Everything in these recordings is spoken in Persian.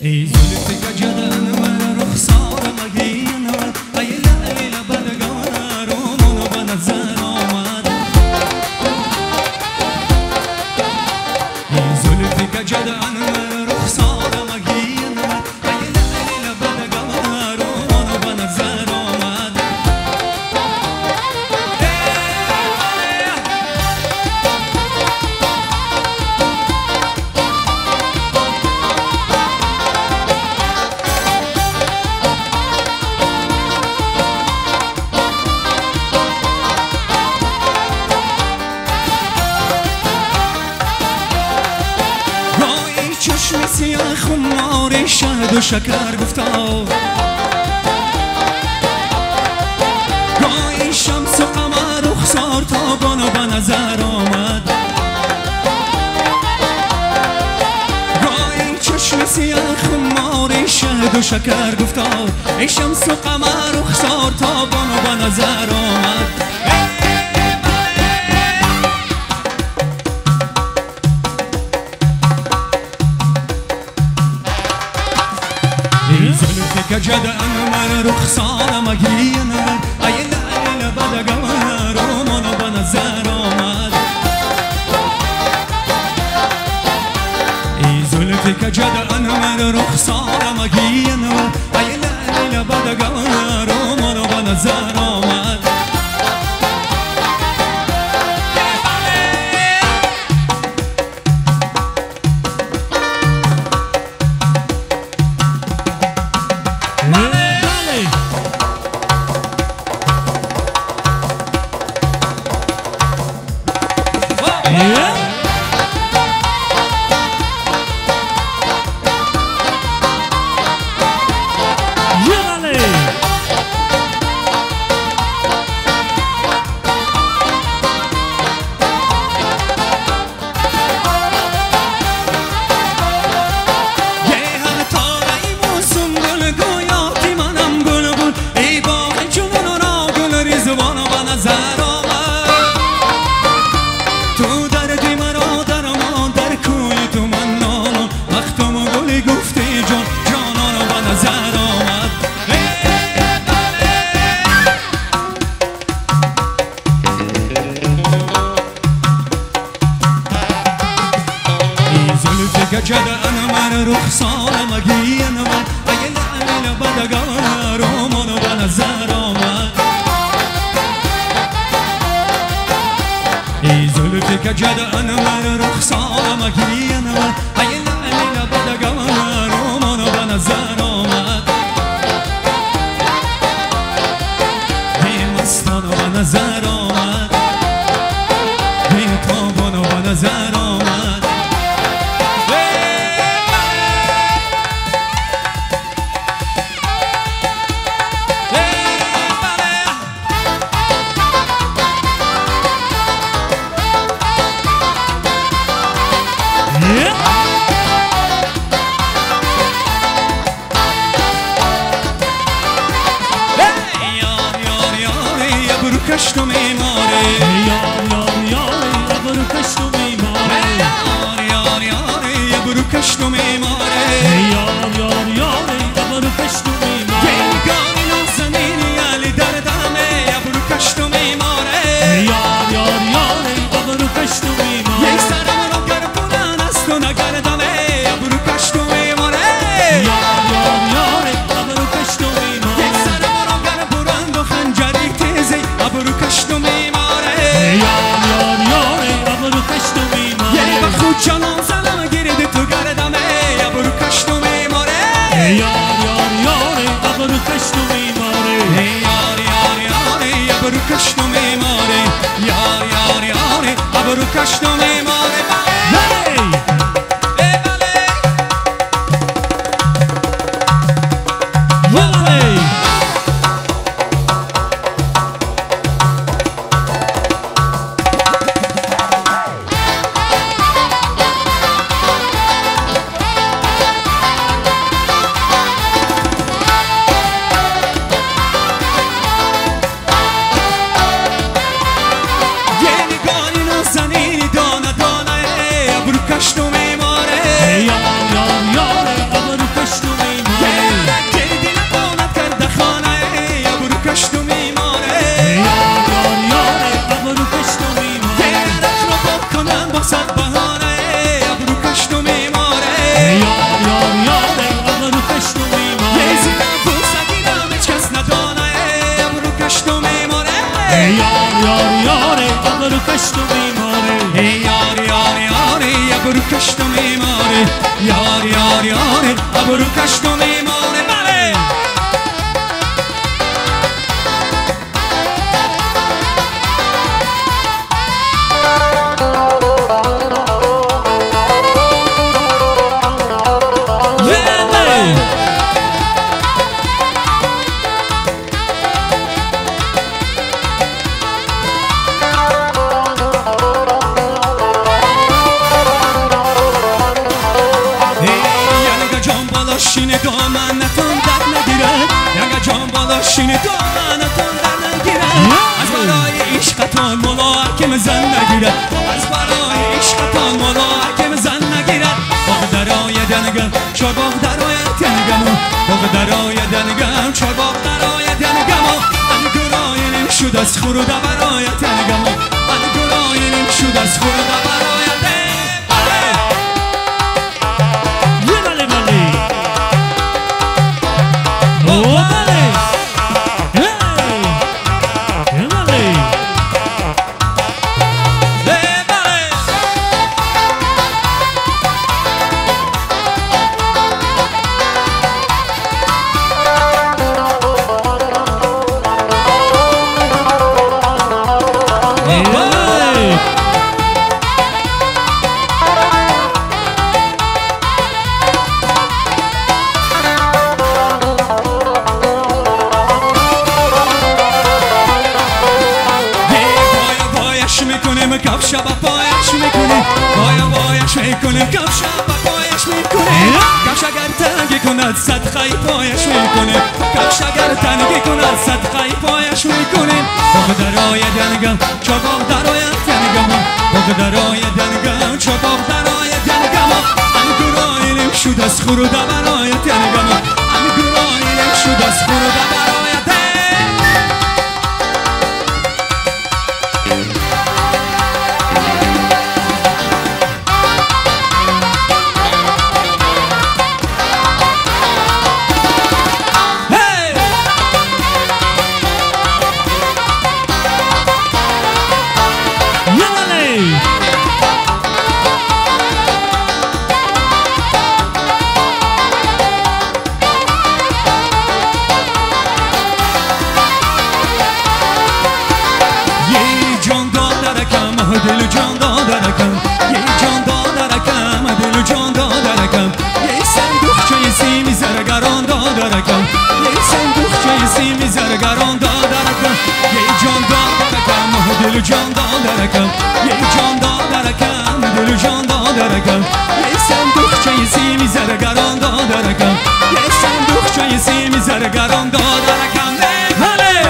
ای زلف گجدن من رخسار مگین ای لیل بدگان رومون به نظر آمد ای زلف گجدن من رخسار مگین ای لیل بدگان رومون به نظر آمد چشم سیاه خمار شهد و شکر گفتا گاهی شمس و قمر رخسار تابان و به نظر آمد گاهی چشم سیاه خمار شهد و شکر گفتا ای شمس و قمر رخسار تابان و به نظر آمد گجدن من رخسار مگین ای لیل بدگان رومون به نظر آمد ای زلف گجدن من رخسار مگین ای لیل بدگان رومون به نظر آمد گجدن من رخسار مگین ای لیل بدگان رومون به نظر آمد ای زلف گجدن من رخسار مگین ای لیل بدگان رومون به نظر آمد ای مستان به نظر آمد ای تابان به نظر آمد کشت و میماره ابرو کشت و میماره ابرو کشت و میماره ابرو کشت و میماره گنگانی نازنینی علی در دمه ابرو کشت و میماره ابرو کشت و میماره یک سرم رو گردونن است و نگردمه ابرو کشت و میماره ابرو کشت و میماره یک سرم رو گردونن و خنجری تیزی ابرو کشت و میماره ابرو کشت و میماره یک بخود جانم زنم گیرده تو گردمه ابرو کشت و میماره ابرو کشت و میماره ابرو کشت و میماره ابرو کشت و میماره زنی دانه ابرو کشت و میماره یار یار یاره ابرو کشت و میماره بله شینه دامنتون در نگیره یعنی جان بالا شینه دامنتون در نگیره از برای عشقتان مولا حکم زن نگیره از برای عشقتان مولا حکم زن نگیره باغ درای دنگم چار باغ درای دنگم باغ درای دنگم چار باغ درای دنگم من گرایم شد از خورده برای دنگم من گرایم شد از خورده برای کفش با پایش میکنه بایا بایش میکنه کفش با پایش میکنه کفش اگر تنگی کند صدقه پایش میکنه کفش اگر تنگی کند صدقه پایش میکنه باغ درای دنگم چو باغ درای دنگم باغ درای دنگم چو باغ درای دنگم من گرایم شد از خورده برای دنگم من گرایم شد از خورده برای دل جان دادرکم یه جان دادرکم دل جان دادرکم یه صندوقچه سیمی زرگران دادرکم یه صندوقچه سیمی زرگران دادرکم یه جان دادرکم دل جان دادرکم یه جان دادرکم دل جان دادرکم یه صندوقچه سیمی زرگران دادرکم یه صندوقچه سیمی زرگران دادرکم بله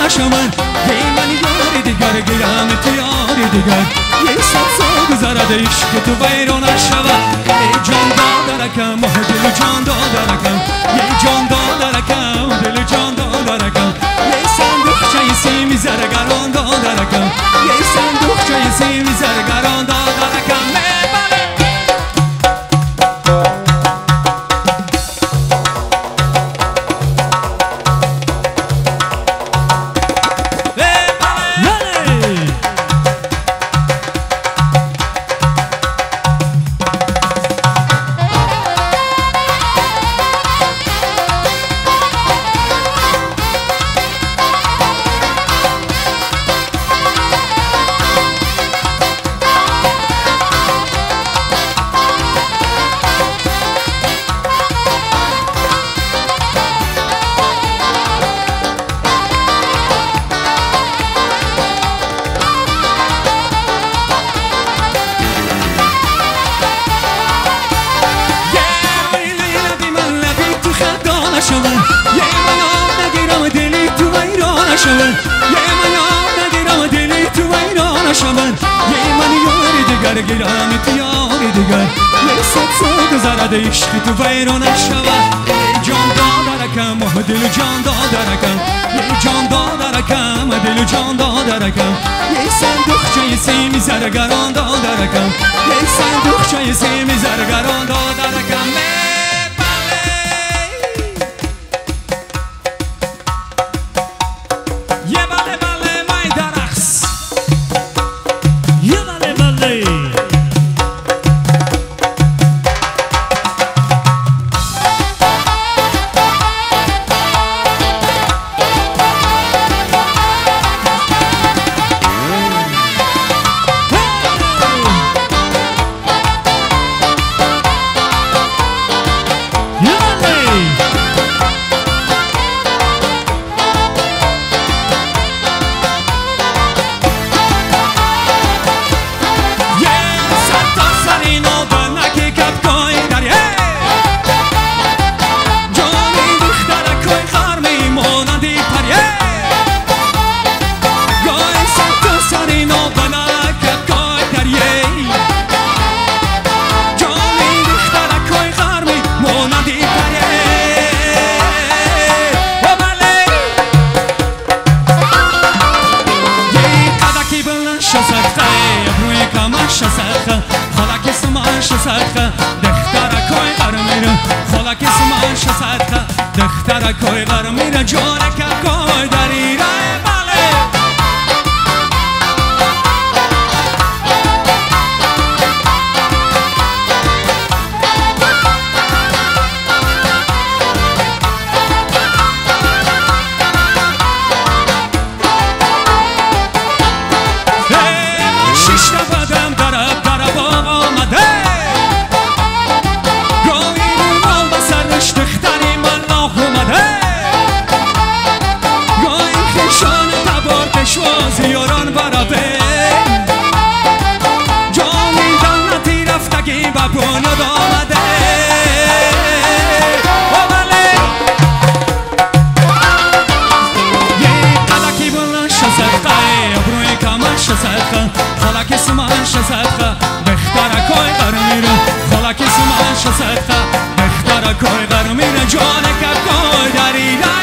شمن یه من یاری دیگر گیرم تو یاری دیگر یه صد سال گذرد عشق تو ویران شود یه جان دادرکم دل جان دادرکم یه جان دادرکم دل جان دادرکم یه صندوقچه سیمی زرگران دادرکم یه صندوقچه سیمی زرگران دادرکم یه من یاد نگیرم نشود یه من یاری دیگر گیرم تو یاری دیگر یه صد سال گذرد عشقی تو ویران نشود یه جان دادرکم و دل جان دادرکم یه جان دادرکم و دل جان دادرکم یه صندوقچه سیمی زرگران دادرکم یه صندوقچه سیمی زرگران دادرکم دخترکای غرمیره جانککای دریره بله شش نفدم در باغ آمده گاهی نورمال و سرش دختری ملاح اومده گاهی خیشان تبار پشواز یاران برابه جانی دلنتی رفتگی به بنیاد آمده یه قدکی بلند شزدقه ابروی کمر شزدقه خالک سمان شزدقه دخترکای غرمیره خالک سمان شزدقه دخترکای غرمیره جانککای دریره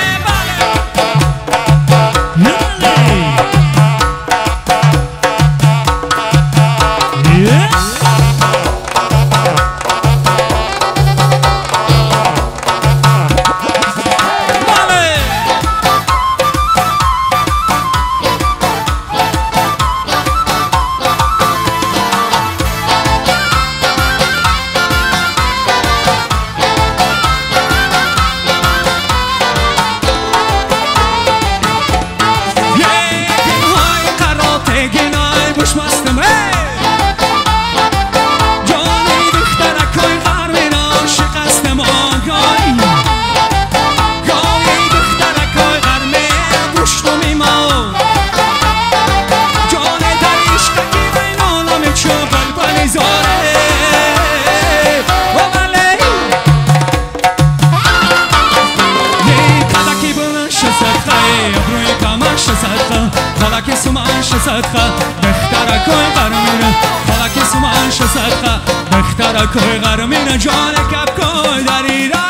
خالک سمان شزدقه دخترکای غرمیره خالک سمان شزدقه دخترکای غرمیره جانککای دریره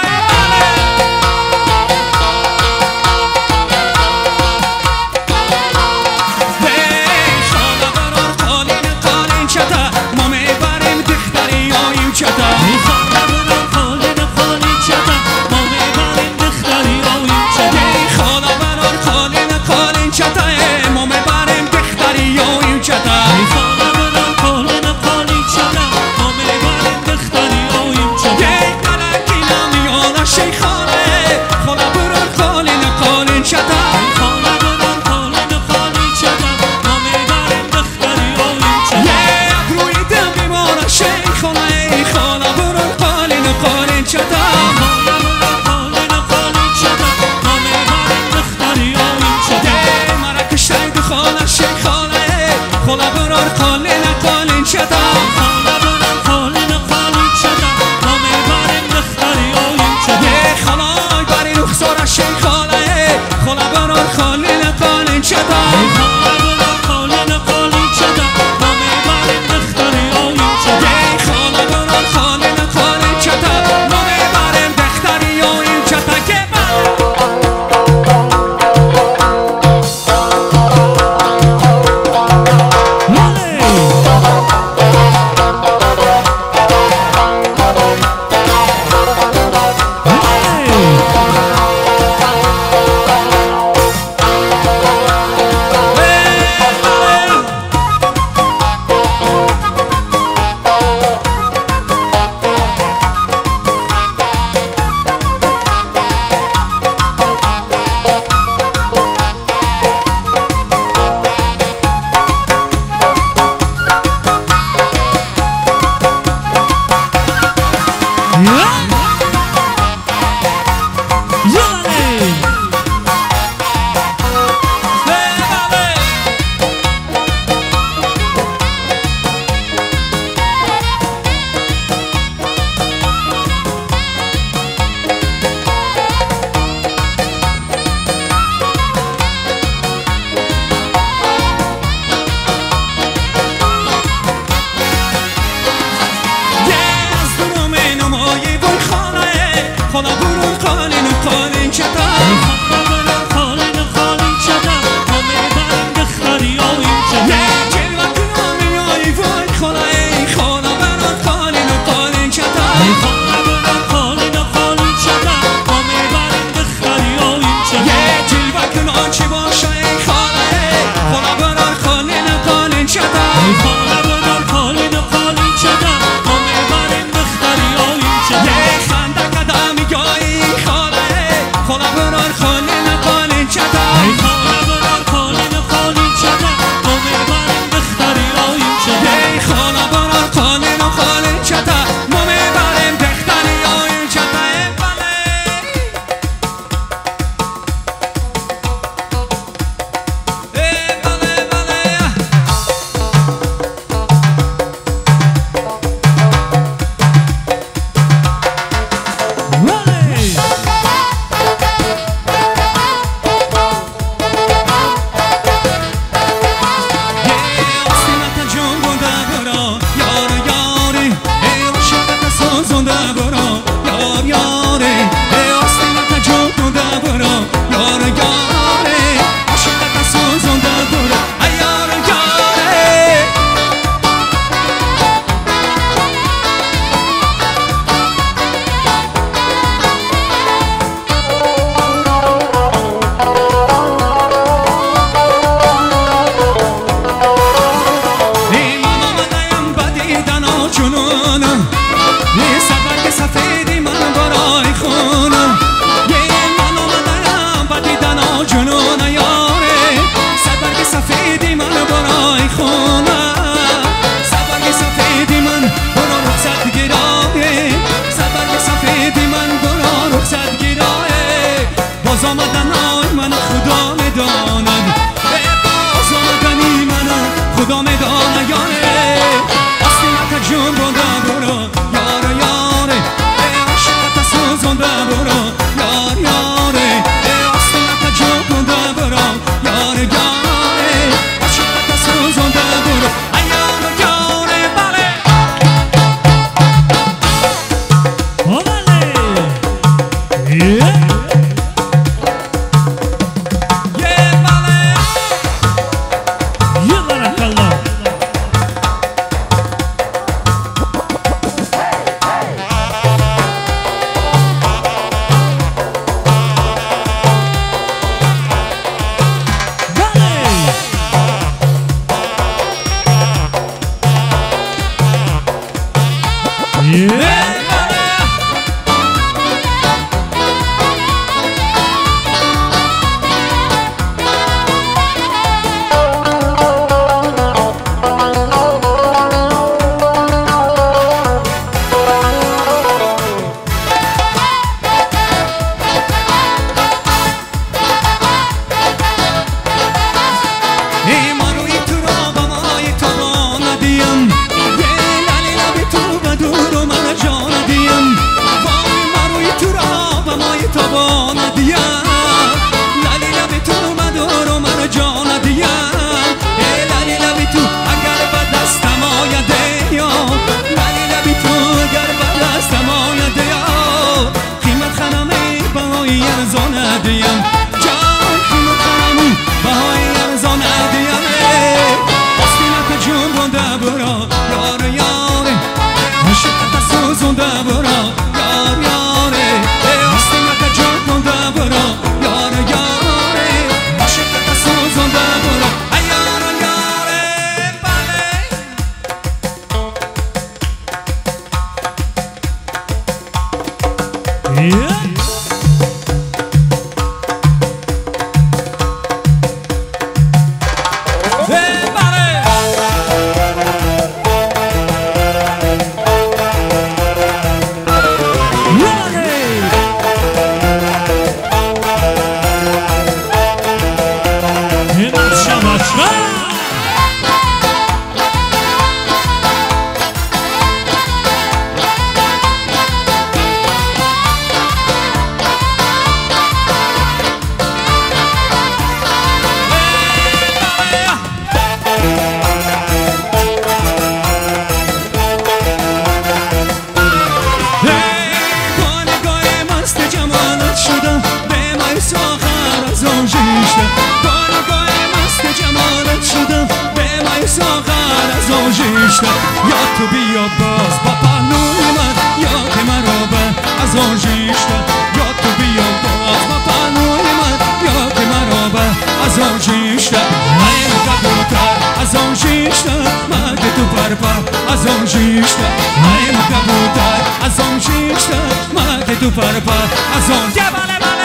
جیشته یا تو بیا باز با پهلوی من یا که مرا به از آن جیشته یا تو بیا باز با پهلوی من یا که مرا به از آن جیشته من کبوتر از آن جیشته مگه تو پرپر از آن جیشته من کبوتر از آن جیشته مگه تو پرپر از آن بله بله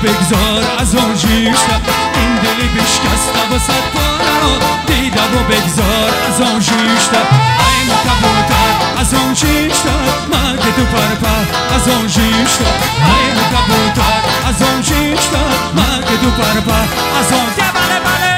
بگذار از آن جیشته این دلی بشکسته و صد پاره رو دیده و بگذار از آن جیشته این کبوتر از آن جیشته مگه تو پرپر از آن جیشته این کبوتر از آن جیشته مگه تو پرپر از آن بله بله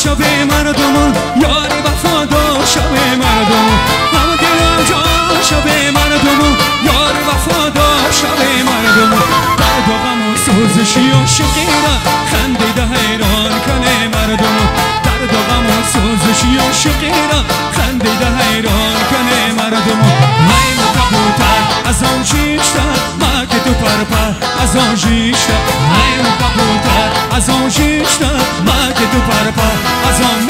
شبه مردمون یاری وفادار شبه مردمون همه دلم جان شبه مردمون یاری وفادار شبه مردمون درد و غم و سوزشی و شقیره خندیده حیران کنه مردمون درد و غم و سوزشی و شقیره خندیده حیران کنه مردمون من کبوتر از آن جیشته مگه تو پرپر از آن جیشته من کبوتر از آن جیشته مگه تو پرپر از آن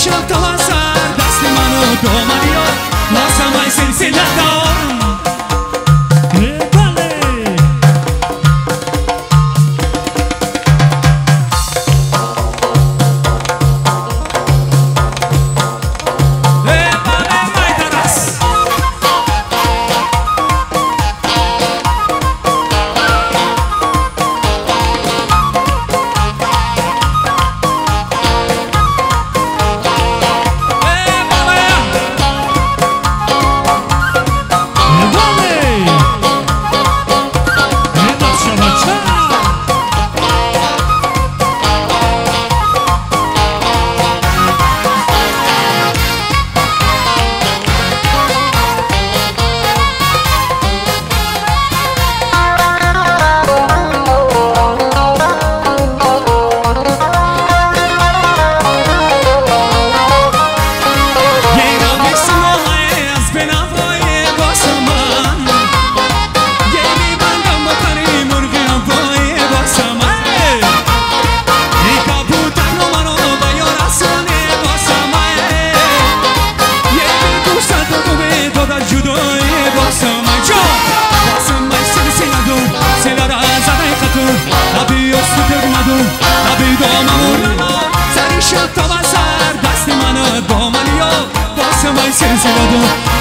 شب تا سر دست منو دامنی ها واسه من سلسله دارم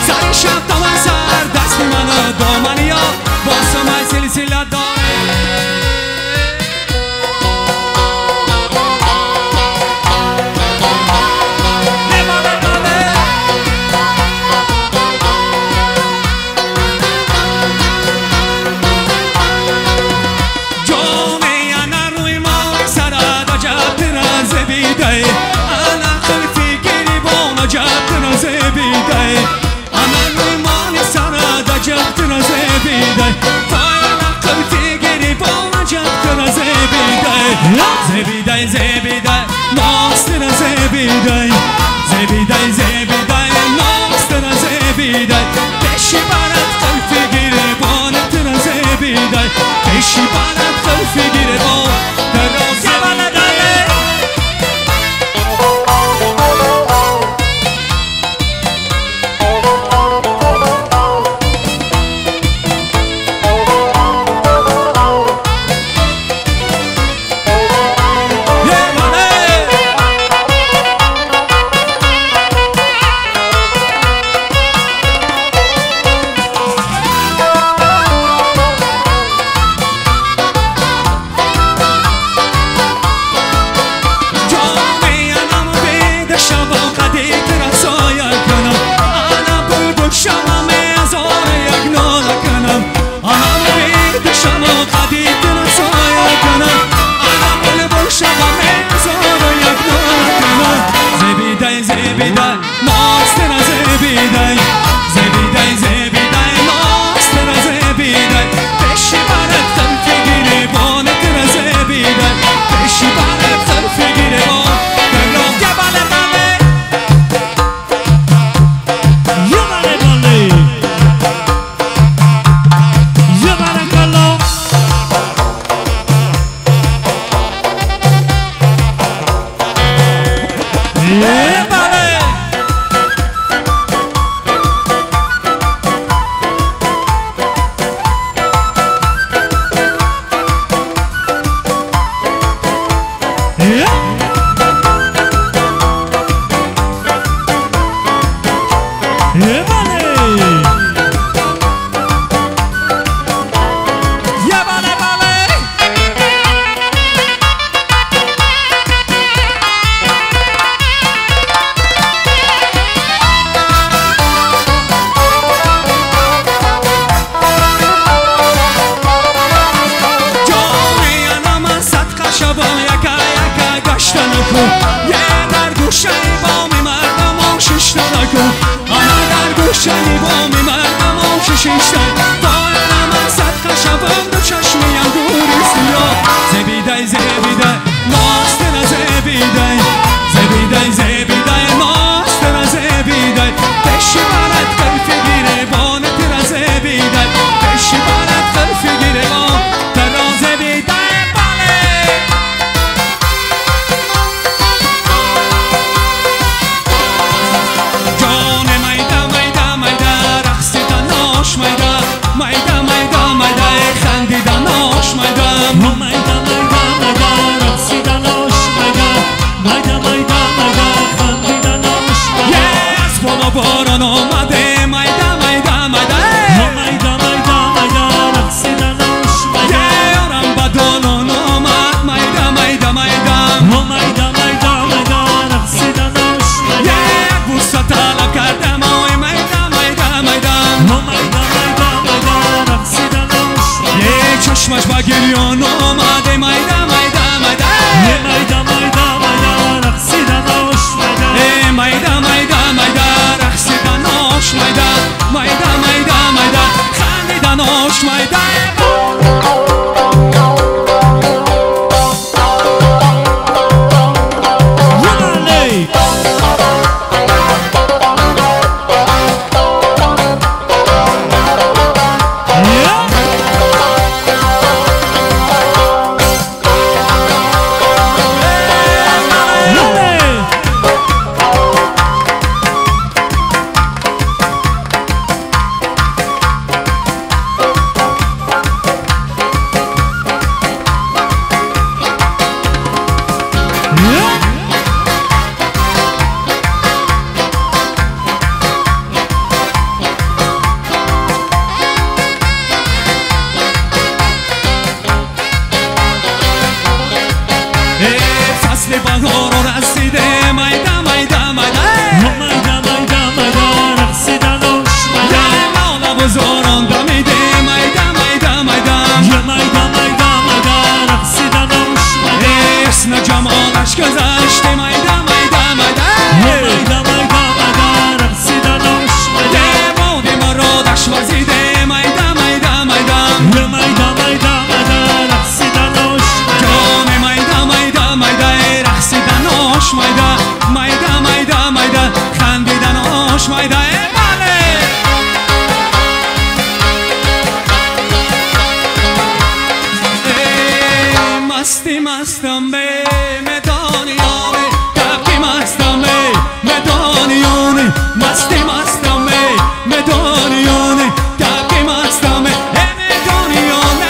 سر شب تا سر دست منو دامنی ها واسه من سلسله داره جامعه انا روی ما سرد عجب ترز بیده انا خلفی گریبان عجب ترز بیده زبیدای زبیدای ماستر زبیدای زبیدای زبیدای ماستر زبیدای پیشی برات خلفی گیره بانت زبیدای پیشی برات خلفی گیره بانت نوش میدان فصل بهار رسیده میده میده میده رقصیدن نوش میدان لاله بزاران دمیده میده میده میده رقصیدن نوش میدان حسن جمالش گذشته میده رقصیدن نوش میدان باد مرادش وزیده میده رقصیدن نوش جان میده رقصیدن آش میده خندیدن آش میده بله مستی مستم به مدانیانه دبی مستم به مدانیانه مستی مستم به مدانیانه دبی مستم به مدانیانه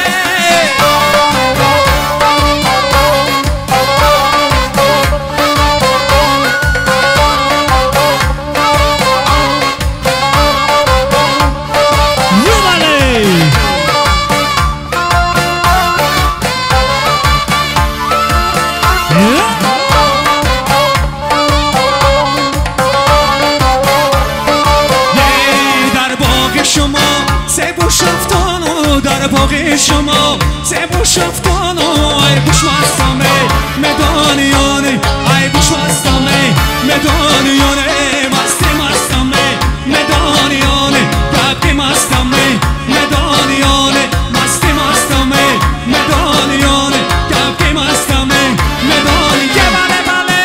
در باغ شما سبو شفتان و ای بوش مستمه مدانیانه ای بوش مستمه مدانیانه مستی مستمه مدانیانه دبی مستمه مدانیانه مستی مستمه مدانیانه دبی مستمه مدانیانه بله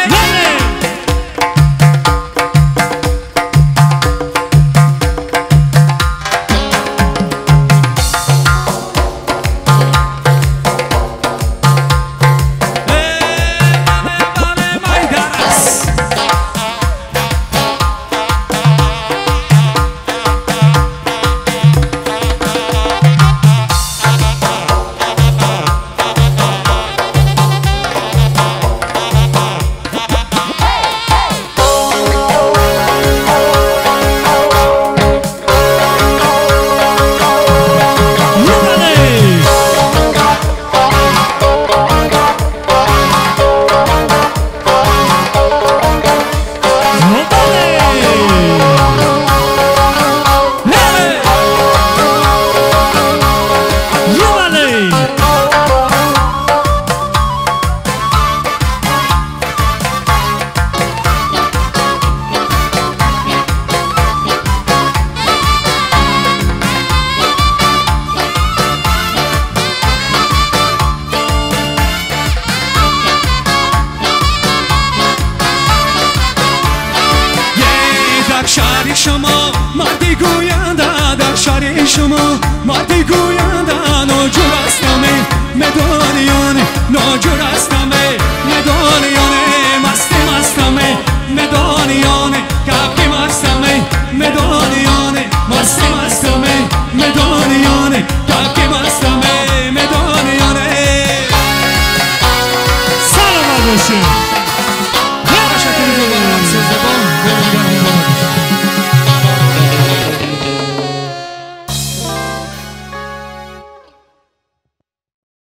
شهر شما مردی گوینده در شهر شما مردی گوینده ناجور استمه مدانیانه ناجور استمه مدانیانه مستی مستمه مدانیانه